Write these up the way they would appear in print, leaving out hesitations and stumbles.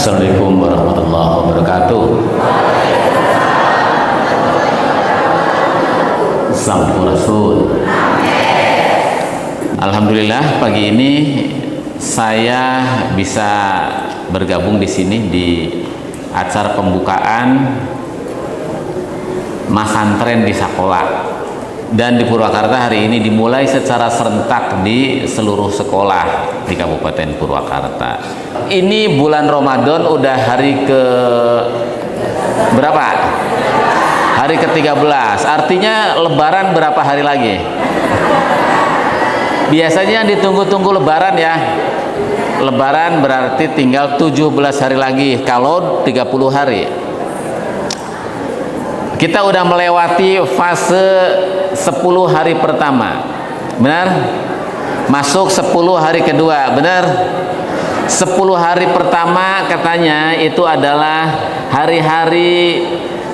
Assalamualaikum warahmatullahi wabarakatuh. Sampurasun. Alhamdulillah pagi ini saya bisa bergabung di sini di acara pembukaan Masantren di sekolah. Dan di Purwakarta hari ini dimulai secara serentak di seluruh sekolah di Kabupaten Purwakarta. Ini bulan Ramadan udah hari ke berapa? Hari ke-13. Artinya Lebaran berapa hari lagi? Biasanya ditunggu-tunggu Lebaran ya. Lebaran berarti tinggal 17 hari lagi kalau 30 hari. Kita udah melewati fase 10 hari pertama, benar? Masuk 10 hari kedua, benar? 10 hari pertama katanya itu adalah hari-hari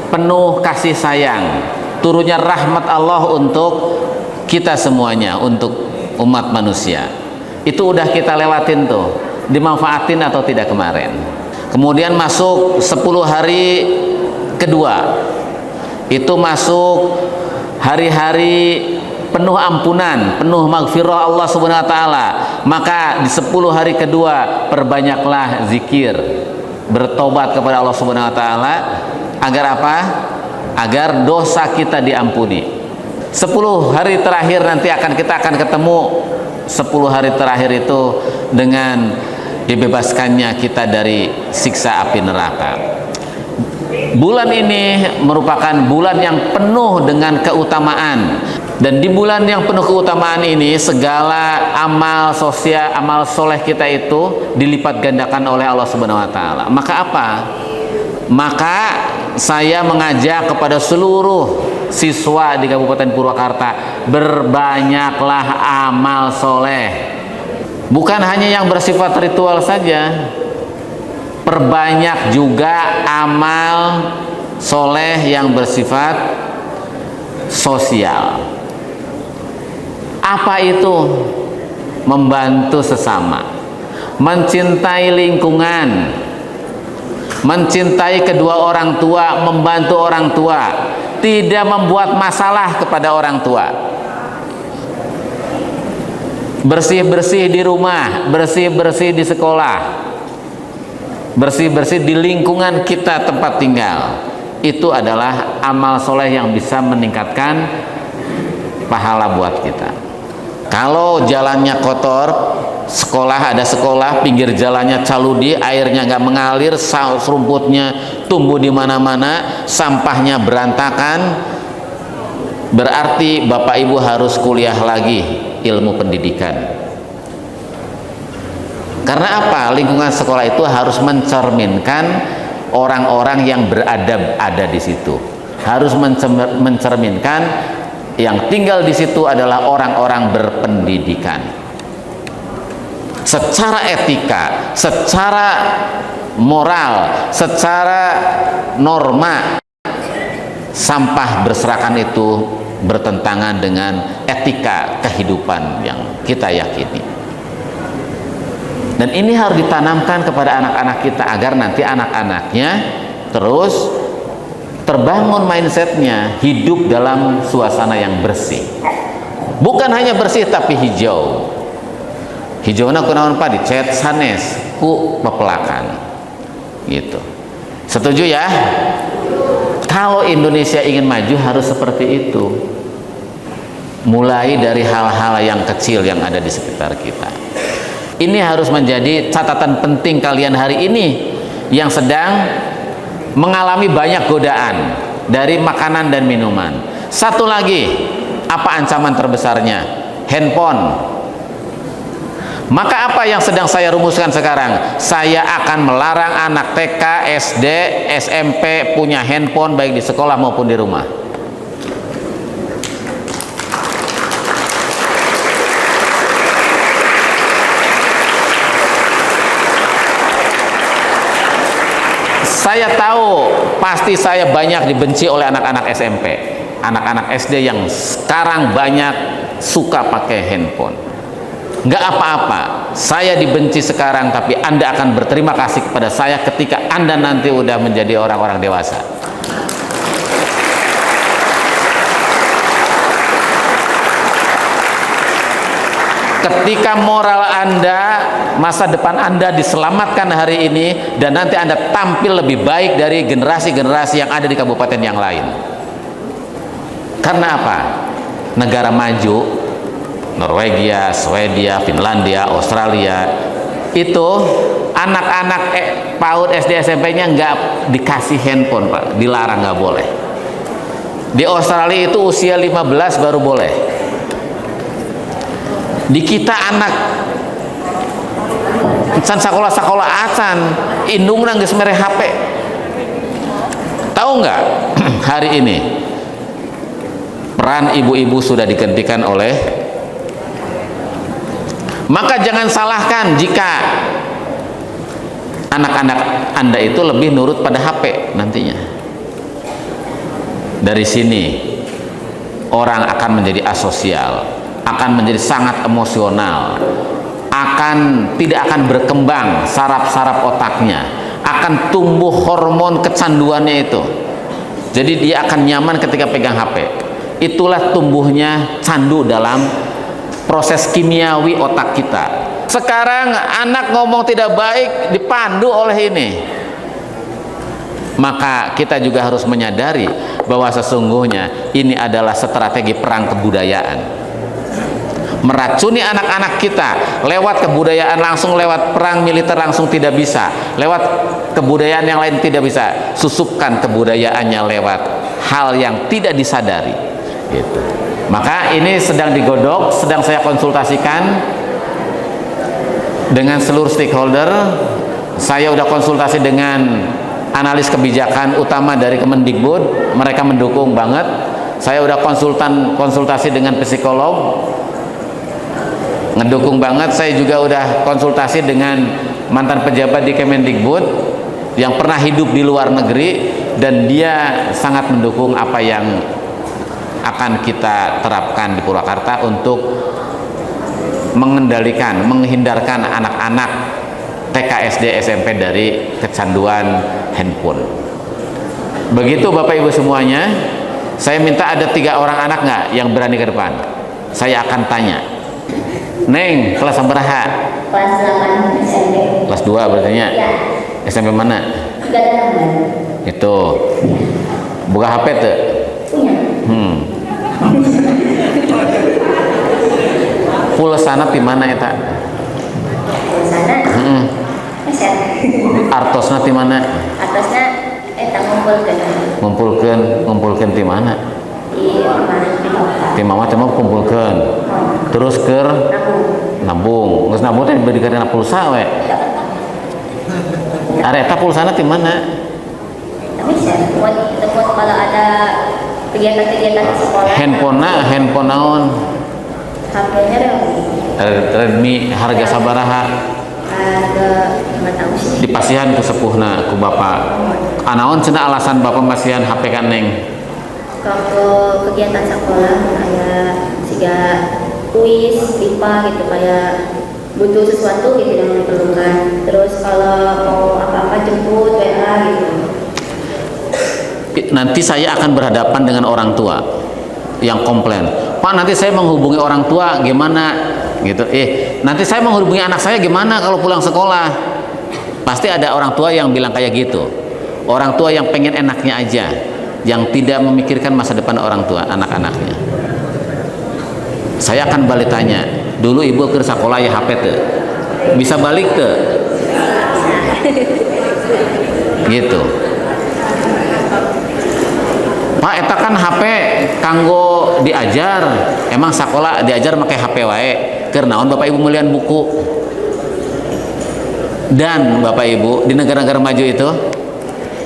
penuh kasih sayang, turunnya rahmat Allah untuk kita semuanya, untuk umat manusia. Itu udah kita lewatin tuh, dimanfaatin atau tidak kemarin. Kemudian masuk 10 hari kedua, itu masuk hari-hari penuh ampunan, penuh maghfirah Allah Subhanahu wa taala. Maka di 10 hari kedua perbanyaklah zikir, bertobat kepada Allah Subhanahu wa taala agar apa? Agar dosa kita diampuni. 10 hari terakhir nanti kita akan ketemu 10 hari terakhir itu dengan dibebaskannya kita dari siksa api neraka. Bulan ini merupakan bulan yang penuh dengan keutamaan, dan di bulan yang penuh keutamaan ini segala amal sosial, amal soleh kita itu dilipat gandakan oleh Allah Subhanahu wa taala. Maka apa? Maka saya mengajak kepada seluruh siswa di Kabupaten Purwakarta, berbanyaklah amal soleh. Bukan hanya yang bersifat ritual saja, perbanyak juga amal soleh yang bersifat sosial. Apa itu? Membantu sesama, mencintai lingkungan, mencintai kedua orang tua, membantu orang tua, tidak membuat masalah kepada orang tua, bersih-bersih di rumah, bersih-bersih di sekolah, bersih-bersih di lingkungan kita tempat tinggal. Itu adalah amal soleh yang bisa meningkatkan pahala buat kita. Kalau jalannya kotor, ada sekolah pinggir jalannya caludi, airnya nggak mengalir, rumputnya tumbuh di mana-mana, sampahnya berantakan, berarti Bapak Ibu harus kuliah lagi ilmu pendidikan. Karena apa? Lingkungan sekolah itu harus mencerminkan orang-orang yang beradab ada di situ. Harus mencerminkan yang tinggal di situ adalah orang-orang berpendidikan. Secara etika, secara moral, secara norma, sampah berserakan itu bertentangan dengan etika kehidupan yang kita yakini. Dan ini harus ditanamkan kepada anak-anak kita agar nanti anak-anaknya terus terbangun mindsetnya, hidup dalam suasana yang bersih. Bukan hanya bersih tapi hijau. Hijaunya kunaon Pak, dicet sanes ku pepelakan. Gitu. Setuju ya? Kalau Indonesia ingin maju harus seperti itu. Mulai dari hal-hal yang kecil yang ada di sekitar kita. Ini harus menjadi catatan penting kalian hari ini yang sedang mengalami banyak godaan dari makanan dan minuman. Satu lagi, apa ancaman terbesarnya? Handphone. Maka apa yang sedang saya rumuskan sekarang? Saya akan melarang anak TK, SD, SMP punya handphone baik di sekolah maupun di rumah. Saya tahu pasti saya banyak dibenci oleh anak-anak SMP, anak-anak SD yang sekarang banyak suka pakai handphone. Nggak apa-apa, saya dibenci sekarang, tapi Anda akan berterima kasih kepada saya ketika Anda nanti udah menjadi orang-orang dewasa. Ketika moral Anda, masa depan Anda diselamatkan hari ini, dan nanti Anda tampil lebih baik dari generasi-generasi yang ada di kabupaten yang lain. Karena apa? Negara maju, Norwegia, Swedia, Finlandia, Australia, itu anak-anak PAUD SD SMP-nya nggak dikasih handphone, Pak, dilarang, nggak boleh. Di Australia itu usia 15 baru boleh. Di kita anak can sekolah acan indung nang geus mere HP. Tahu nggak hari ini peran ibu-ibu sudah digantikan oleh, maka jangan salahkan jika anak-anak Anda itu lebih nurut pada HP nantinya. Dari sini orang akan menjadi asosial, akan menjadi sangat emosional, tidak akan berkembang saraf-saraf otaknya, akan tumbuh hormon kecanduannya itu. Jadi dia akan nyaman ketika pegang HP. Itulah tumbuhnya candu dalam proses kimiawi otak kita. Sekarang anak ngomong tidak baik dipandu oleh ini. Maka kita juga harus menyadari bahwa sesungguhnya ini adalah strategi perang kebudayaan. Meracuni anak-anak kita lewat kebudayaan langsung, lewat perang militer langsung tidak bisa, lewat kebudayaan yang lain tidak bisa. Susupkan kebudayaannya lewat hal yang tidak disadari gitu. Maka ini sedang digodok, sedang saya konsultasikan dengan seluruh stakeholder. Saya udah konsultasi dengan analis kebijakan utama dari Kemendikbud, mereka mendukung banget. Saya udah konsultasi dengan psikolog, ngedukung banget. Saya juga udah konsultasi dengan mantan pejabat di Kemendikbud yang pernah hidup di luar negeri, dan dia sangat mendukung apa yang akan kita terapkan di Purwakarta untuk mengendalikan, menghindarkan anak-anak TK, SD, SMP dari kecanduan handphone. Begitu Bapak Ibu semuanya. Saya minta ada 3 orang anak nggak yang berani ke depan. Saya akan tanya, Neng, kelas sabaraha? Kelas 8 SMP. Kelas 2 berarti nya? Ya. SMP mana? 36. Itu. Buka HP tuh? Punya. Pulsana di mana eta? Pulsana? Artosna di mana? Artosna eta ngumpulkeun di mana? Di mama cuma kumpulkeun. Terus keur nabung. Geus nabung teh diberikan pulsa we. Are eta pulsana di mana? Buat kalau ada kegiatan-kegiatan di sekolah. Handphone naon? HP-nya Redmi, harga sabaraha? Harga enggak tahu sih. Dipasihan ku sepuhna ku bapak. Anaon cenah alasan bapak masihan HP ka Neng? Kalau kegiatan sekolah kayak siga kuis, IPA gitu, kayak butuh sesuatu gitu yang diperlukan. Terus kalau mau apa-apa jemput WA gitu. Nanti saya akan berhadapan dengan orang tua yang komplain, Pak, nanti saya menghubungi orang tua gimana gitu. Nanti saya menghubungi anak saya gimana kalau pulang sekolah? Pasti ada orang tua yang bilang kayak gitu. Orang tua yang pengen enaknya aja, yang tidak memikirkan masa depan orang tua anak-anaknya. Saya akan balik tanya, dulu ibu ke sekolah ya HP tuh bisa balik tuh gitu. Pak, eta kan HP kanggo diajar, emang sekolah diajar pakai HP wae, keur naon Bapak Ibu melian buku. Dan Bapak Ibu, di negara-negara maju itu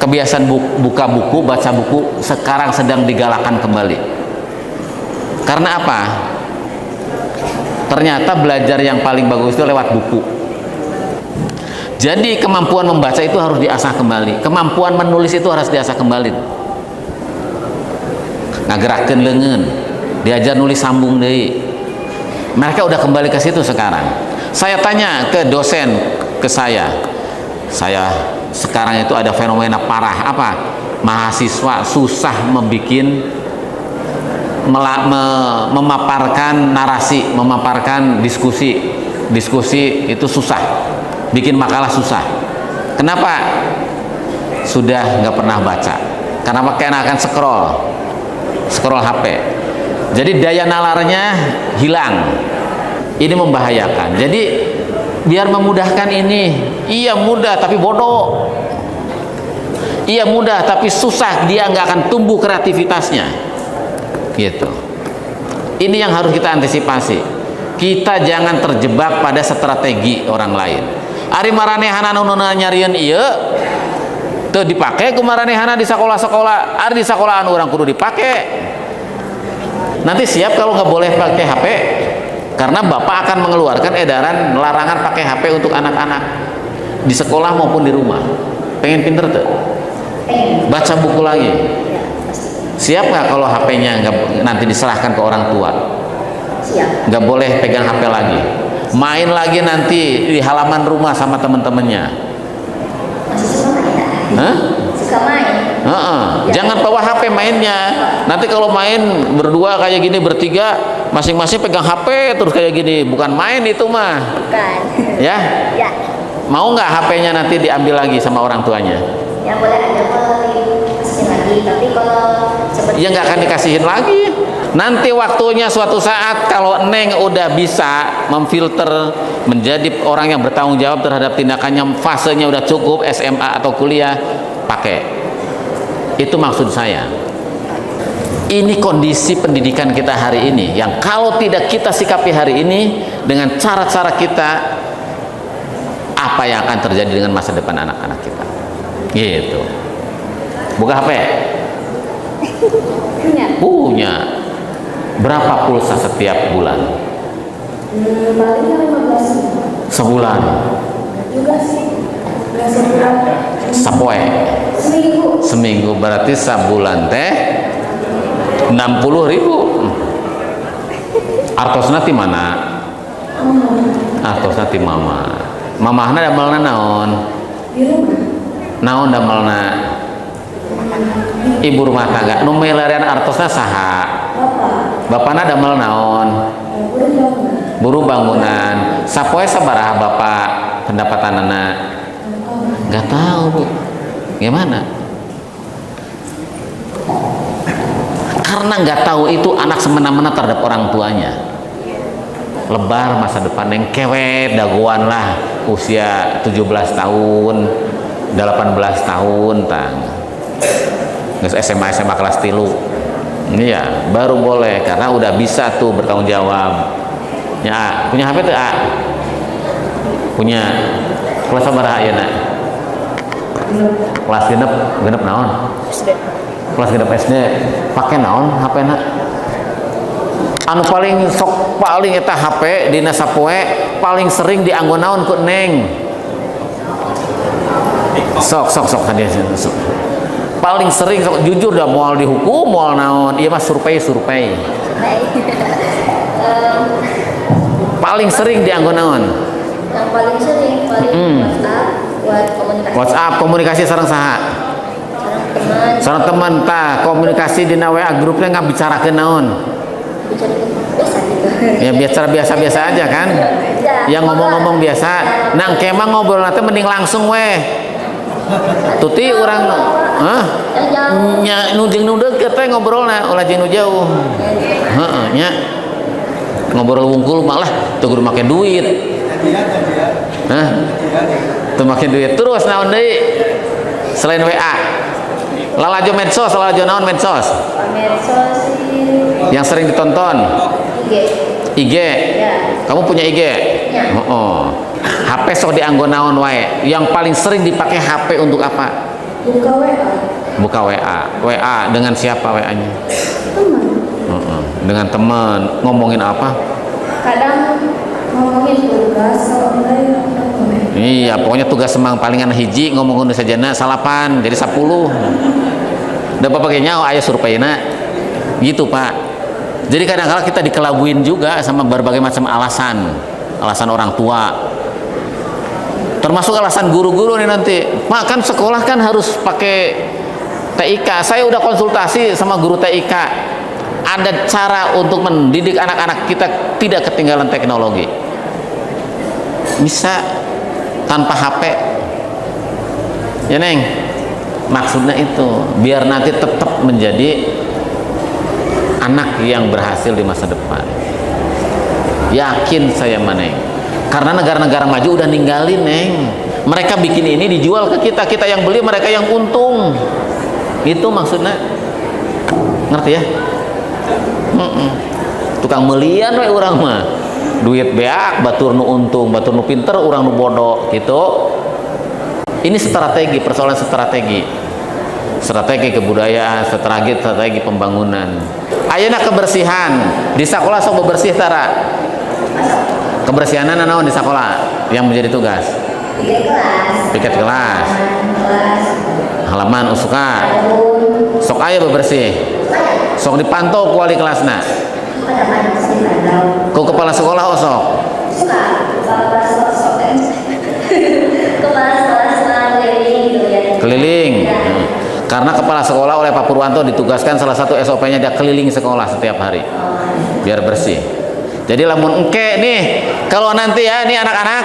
kebiasaan buka buku, baca buku sekarang sedang digalakan kembali. Karena apa? Ternyata belajar yang paling bagus itu lewat buku. Jadi kemampuan membaca itu harus diasah kembali, kemampuan menulis itu harus diasah kembali. Ngagerakeun leungeun, diajar nulis sambung deui. Mereka udah kembali ke situ sekarang. Saya tanya ke dosen ke saya sekarang itu ada fenomena parah apa? Mahasiswa susah memaparkan narasi, memaparkan diskusi itu susah, bikin makalah susah. Kenapa? Sudah nggak pernah baca, karena akan scroll HP. Jadi daya nalarnya hilang. Ini membahayakan. Jadi biar memudahkan ini, iya mudah tapi bodoh. Iya mudah tapi susah, dia nggak akan tumbuh kreativitasnya. Gitu. Ini yang harus kita antisipasi. Kita jangan terjebak pada strategi orang lain. Ari maranehana nu nyarieun ieu teu dipake ku maranehana di sekolah-sekolah. Ari di sekolahan orang kudu dipake. Nanti siap kalau nggak boleh pakai HP, karena bapak akan mengeluarkan edaran larangan pakai HP untuk anak-anak di sekolah maupun di rumah. Pengen pinter tuh? Baca buku lagi. Siap nggak kalau HP-nya nanti diserahkan ke orang tua? Siap. Nggak boleh pegang HP lagi. Main lagi nanti di halaman rumah sama teman-temannya. Masih suka main? Hah? Suka main? Jangan bawa HP mainnya. Nanti kalau main berdua kayak gini, bertiga, masing-masing pegang HP terus kayak gini, bukan main itu mah. Bukan. Ya? Ya. Mau nggak HP-nya nanti diambil lagi sama orang tuanya? Ya boleh aja kalau dikasihin lagi, tapi kalau seperti ya nggak akan dikasihin lagi. Nanti waktunya suatu saat kalau Neng udah bisa memfilter menjadi orang yang bertanggung jawab terhadap tindakannya, fasenya udah cukup SMA atau kuliah, pakai. Itu maksud saya. Ini kondisi pendidikan kita hari ini yang kalau tidak kita sikapi hari ini dengan cara-cara kita, apa yang akan terjadi dengan masa depan anak-anak kita? Gitu. Buka HP? Punya. Berapa pulsa setiap bulan? Paling 15 sebulan. Juga sih. Sebulan. Sapoe. Seminggu berarti sabulan teh 60.000. Artosna ti mana? Artosna ti mama. Mamahna damelna naon? Di rumah. Naon damelna? Ibu rumah tangga. Nu melarian artosna saha? Bapakna damel naon? Buru bangunan. Sapoe sabaraha bapak pendapatanana? Nggak tahu bu. Gimana? Karena nggak tahu itu anak semena-mena terhadap orang tuanya. Lebar masa depan yang kewet daguan lah, usia 17 tahun 18 tahun tang SMA kelas 3. Iya, baru boleh karena udah bisa tuh bertanggung jawab. Ya, punya HP tuh A. Punya. Kelas sabaraha ayeuna? Kelas genep naon? SD. Kelas genep SD. Pake naon HP-na? Anu paling eta HP dina sapoe paling sering dianggo naon ku Neng? Sok tadi sok. Paling sering sok jujur dah moal dihukum moal naon? Iya mah survei. Paling sering dianggo naon? Yang paling sering WhatsApp buat komunikasi. WhatsApp komunikasi sareng saha? Sareng teman tah komunikasi dina WA grupnya ngabicarakeun naon? Biasa gitu. Ya biasa aja kan? Yang ngomong-ngomong biasa. Nang kemang ngobrol nanti mending langsung weh. Tuti orang nu jeung nu deukeut teh ngobrolna ulah jeung nu jauh. Heeh nya. Ngobrol wungkul malah teu kudu make duit. Hah? Teu make duit terus naon deui? Selain WA. Lalajo medsos, lalajo naon medsos? Medsos yang sering ditonton. IG. Ya. Kamu punya IG? Ya. HP sok dianggo naon wae. Yang paling sering dipakai HP untuk apa? Buka WA. Buka WA. WA dengan siapa WA-nya? Teman. Dengan teman. Ngomongin apa? Kadang ngomongin tugas, kalau enggak ya ngomongin. Iya, pokoknya tugas semang palingan hiji ngomongin sajana salapan jadi 10. Da bapak ge nyaho aya surveinya. Gitu, Pak. Jadi kadang-kadang kita dikelabuin juga sama berbagai macam alasan. alasan orang tua, termasuk alasan guru-guru nih nanti. Mak, kan sekolah kan harus pakai TIK. Saya udah konsultasi sama guru TIK, ada cara untuk mendidik anak-anak kita tidak ketinggalan teknologi, bisa tanpa HP ya Neng. Maksudnya itu biar nanti tetap menjadi anak yang berhasil di masa depan. Yakin saya Neng, karena negara-negara maju udah ninggalin Neng. Mereka bikin ini dijual ke kita, kita yang beli, mereka yang untung. Itu maksudnya, ngerti ya? Tukang melian we urang mah, duit beak batur nu untung, batur nu pinter, urang nu bodoh gitu. Ini strategi, persoalan strategi kebudayaan, strategi pembangunan. Ayeuna kebersihan di sekolah sok bebersih tara. Kebersihanan naon di sekolah yang menjadi tugas? Piket kelas. Halaman usuka. Sok aya bebersih. Sok dipantau ku wali kelasna. Ku kepala sekolah osok. Keliling. Karena kepala sekolah oleh Pak Purwanto ditugaskan salah satu SOP-nya dia keliling sekolah setiap hari biar bersih. Jadi lamun engke nih, kalau nanti ya nih anak-anak,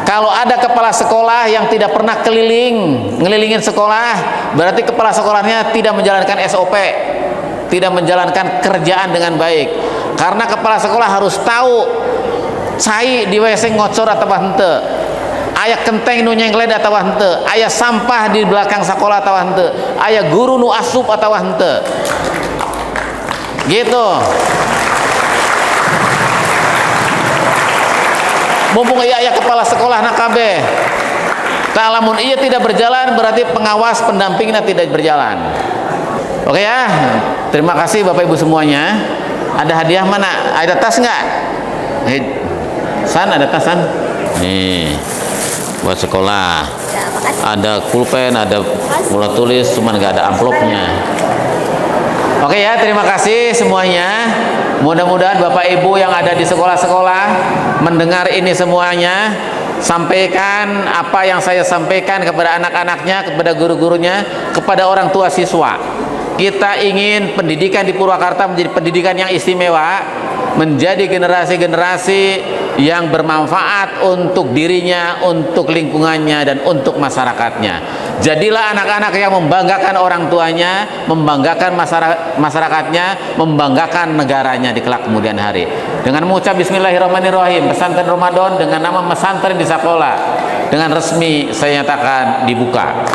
kalau ada kepala sekolah yang tidak pernah ngelilingin sekolah, berarti kepala sekolahnya tidak menjalankan SOP, tidak menjalankan kerjaan dengan baik. Karena kepala sekolah harus tahu cai di WC ngocor atau henteu, aya kenteng nu nyengled atau henteu, aya sampah di belakang sekolah atau henteu, aya guru nu asup atau henteu. Gitu. Mumpung aya kepala sekolah nak kabeh. Tah lamun ieu tidak berjalan berarti pengawas pendampingnya tidak berjalan. Oke ya. Terima kasih Bapak Ibu semuanya. Ada hadiah mana? Ada tas enggak? San, ada tas San? Nih. Buat sekolah. Ada pulpen, ada bola tulis, cuman enggak ada amplopnya. Oke ya, terima kasih semuanya. Mudah-mudahan Bapak Ibu yang ada di sekolah-sekolah mendengar ini semuanya, sampaikan apa yang saya sampaikan kepada anak-anaknya, kepada guru-gurunya, kepada orang tua siswa. Kita ingin pendidikan di Purwakarta menjadi pendidikan yang istimewa, menjadi generasi-generasi yang bermanfaat untuk dirinya, untuk lingkungannya, dan untuk masyarakatnya. Jadilah anak-anak yang membanggakan orang tuanya, membanggakan masyarakatnya, membanggakan negaranya di kelak kemudian hari. Dengan mengucap Bismillahirrahmanirrahim, pesantren Ramadan dengan nama pesantren di sekolah dengan resmi saya nyatakan dibuka.